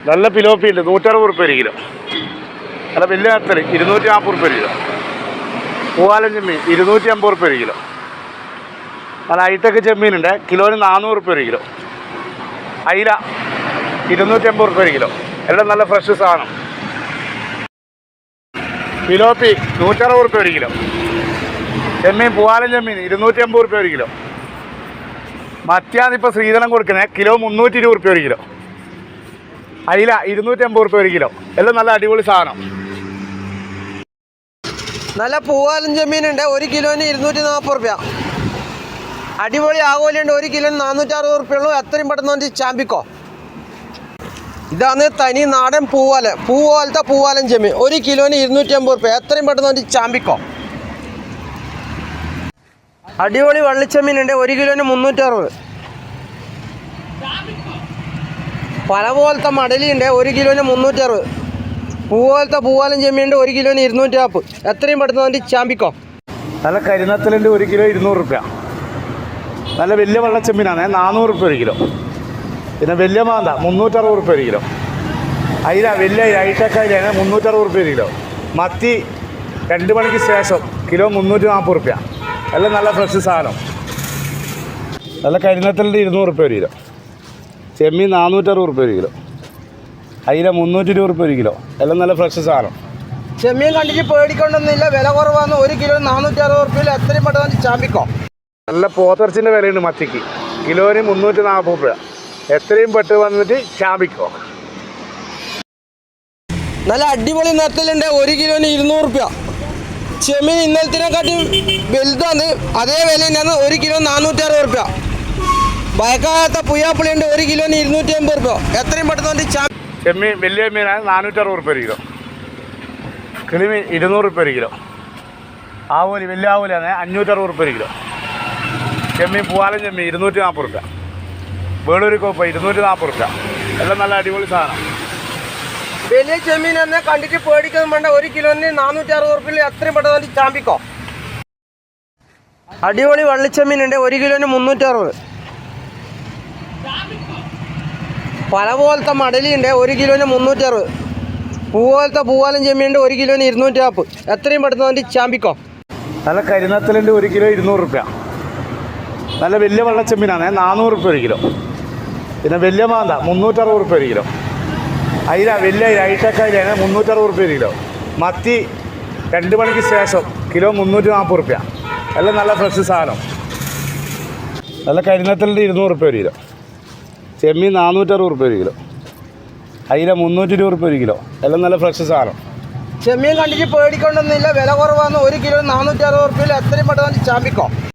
നല്ല പിലോപ്പി ഉണ്ട് 160 റുപ്യ ഒരു കിലോ. നല്ല വലിയ നത്തൽ 240 റുപ്യ ഒരു കിലോ. പൂവാലൻ ചെമ്മീൻ 250 റുപ്യ ഒരു കിലോ. നല്ല ഹൈടെക് ചെമ്മീനുണ്ട്, കിലോന് 400 റുപ്യ ഒരു കിലോ. അയില 250 റുപ്യ ഒരു കിലോ. എല്ലാം നല്ല ഫ്രഷ് സാധനം. പിലോപ്പി 160 റുപ്യ ഒരു കിലോ. ചെമ്മീൻ പൂവാലൻ ചെമ്മീൻ 250 റുപ്യ ഒരു കിലോ. മത്തിയാണ് ഇപ്പോൾ ശ്രീധരൻ കൊടുക്കുന്നത്, കിലോ 320 റുപ്യ ഒരു കിലോ. അയില 250 റുപ്യ ഒരു കിലോ. എല്ലാം നല്ല അടിപൊളി സാധനം. നല്ല പൂവാലൻ ചെമ്മീനുണ്ട്, 1 കിലോന് 240 റുപ്യ. അടിപൊളി ആകോലുണ്ട്, 1 കിലോന് 460 റുപ്യ ഉള്ളൂ. എത്രയും പെട്ടെന്ന് വന്നിട്ട് ചാമ്പിക്കോ. ഇതാണ് തനി നാടൻ പൂവാലത്തെ പൂവാലൻ ചെമ്മീൻ, 1 കിലോന് 250 റുപ്യ. എത്രയും പെട്ടെന്ന് വന്നിട്ട് ചാമ്പിക്കോ. അടിപൊളി വള്ളിച്ചെമ്മീനുണ്ട്, 1 കിലോന് 360. പല പോലത്തെ മടലിയുണ്ട്, 1 കിലോന് 360. പൂവാലത്തെ പൂവാലൻ ചെമ്മീനുണ്ട്, 1 കിലോന് 240. എത്രയും പെട്ടെന്ന് വന്നിട്ട് ചാമ്പിക്കോ. നല്ല കരിനത്തലുണ്ട്, 1 കിലോ 200 റുപ്യ. നല്ല വലിയ വെള്ളച്ചെമ്മീനാണ്, 400 റുപ്യ ഒരു കിലോ. പിന്നെ വലിയ മാന്ത 360 റുപ്യ ഒരു കിലോ. അയില വലിയ ഹൈടെക് അയിലാണ് 360 റുപ്യ ഒരു കിലോ. മത്തി 2 മണിക്ക് ശേഷം കിലോ 340 റുപ്യ. എല്ലാം നല്ല ഫ്രഷ് സാധനം. നല്ല കരിനത്തലിൻ്റെ 200 റുപ്യ ഒരു കിലോ. ചെമ്മീൻ 460 റുപ്യ ഒരു കിലോ. അയില 320 റുപ്യ ഒരു കിലോ. എല്ലാം നല്ല ഫ്രഷ് സാധനം. ചെമ്മീൻ കണ്ടിട്ട് പേടിക്കൊണ്ടൊന്നുമില്ല, വില കുറവാണ്. 1 കിലോ 460 റുപ്യയിൽ എത്രയും പെട്ടെന്ന് ചാമ്പിക്കോ. നല്ല പോത്തിറച്ചിൻ്റെ വിലയുണ്ട് മത്തിക്ക്, കിലോന് 340 റുപ്യ. എത്രയും പെട്ട് വന്നിട്ട് ചാമ്പിക്കോ. നല്ല അടിപൊളി നത്തലുണ്ട്, 1 കിലോന് 200 റുപ്യ. ചെമ്മീൻ ഇന്നലത്തിനെക്കാട്ടി വലുതാണ്, അതേ വില തന്നെയാണ്. 1 കിലോ 460 റുപ്യ. ഭയക്കാത്ത പുയ്യാപ്പുളിയുണ്ട്, 1 കിലോന് 250 റുപ്യ. എത്രയും പെട്ടെന്ന് വന്നിട്ട് ചെമ്മീൻ വലിയ മീനാണ് 460 റുപ്യ ഒരു കിലോ. കിളിമീൻ 200 റുപ്യ ഒരു കിലോ. ആവോലി വലിയ ആവോലിയാണ് 560 റുപ്യ ഒരു കിലോ. ചെമ്മീൻ പൂവാലൻ ചെമ്മീൻ 240 റുപ്യ. വേളൂരി കോപ്പ 240 റുപ്യ. എല്ലാം നല്ല അടിപൊളി സാധനം. വലിയ ചെമ്മീൻ തന്നെ കണ്ടിട്ട് പേടിക്കൊന്നും വേണ്ട, 1 കിലോന് 460 റുപ്യയിൽ എത്രയും പെട്ടെന്ന് ചാമ്പിക്കോ. അടിപൊളി വള്ളിച്ചെമ്മീനുണ്ട്, 1 കിലോന് 360. പല പോലത്തെ മടലിയുണ്ട്, 1 കിലോന് 360. പൂവാലത്തെ പൂവാലൻ ചെമ്മീനുണ്ട്, 1 കിലോന് 240. എത്രയും പെട്ടെന്ന് വന്നിട്ട് ചാമ്പിക്കോ. നല്ല കരിനത്തലുണ്ട്, 1 കിലോ 200 റുപ്യ. നല്ല വലിയ വെള്ളച്ചെമ്മീനാണ്, 400 റുപ്യ ഒരു കിലോ. പിന്നെ വലിയ മാന്ത 360 റുപ്യ ഒരു കിലോ. അയില വലിയ ഹൈടെക് അയിലാണ് 360 റുപ്യ ഒരു കിലോ. മത്തി 2 മണിക്ക് ശേഷം കിലോ 340 റുപ്യ. എല്ലാം നല്ല ഫ്രഷ് സാധനം. നല്ല കരിനത്തലിൻ്റെ 200 റുപ്യ ഒരു കിലോ. ചെമ്മീൻ 460 റുപ്യ ഒരു കിലോ. അയില 320 റുപ്യ ഒരു കിലോ. എല്ലാം നല്ല ഫ്രഷ് സാധനം. ചെമ്മീൻ കണ്ടിട്ട് പേടിക്കൊണ്ടൊന്നുമില്ല, വില കുറവാണ്. 1 കിലോ 460 റുപ്യയിൽ എത്രയും പെട്ടെന്ന് ചാമ്പിക്കോ.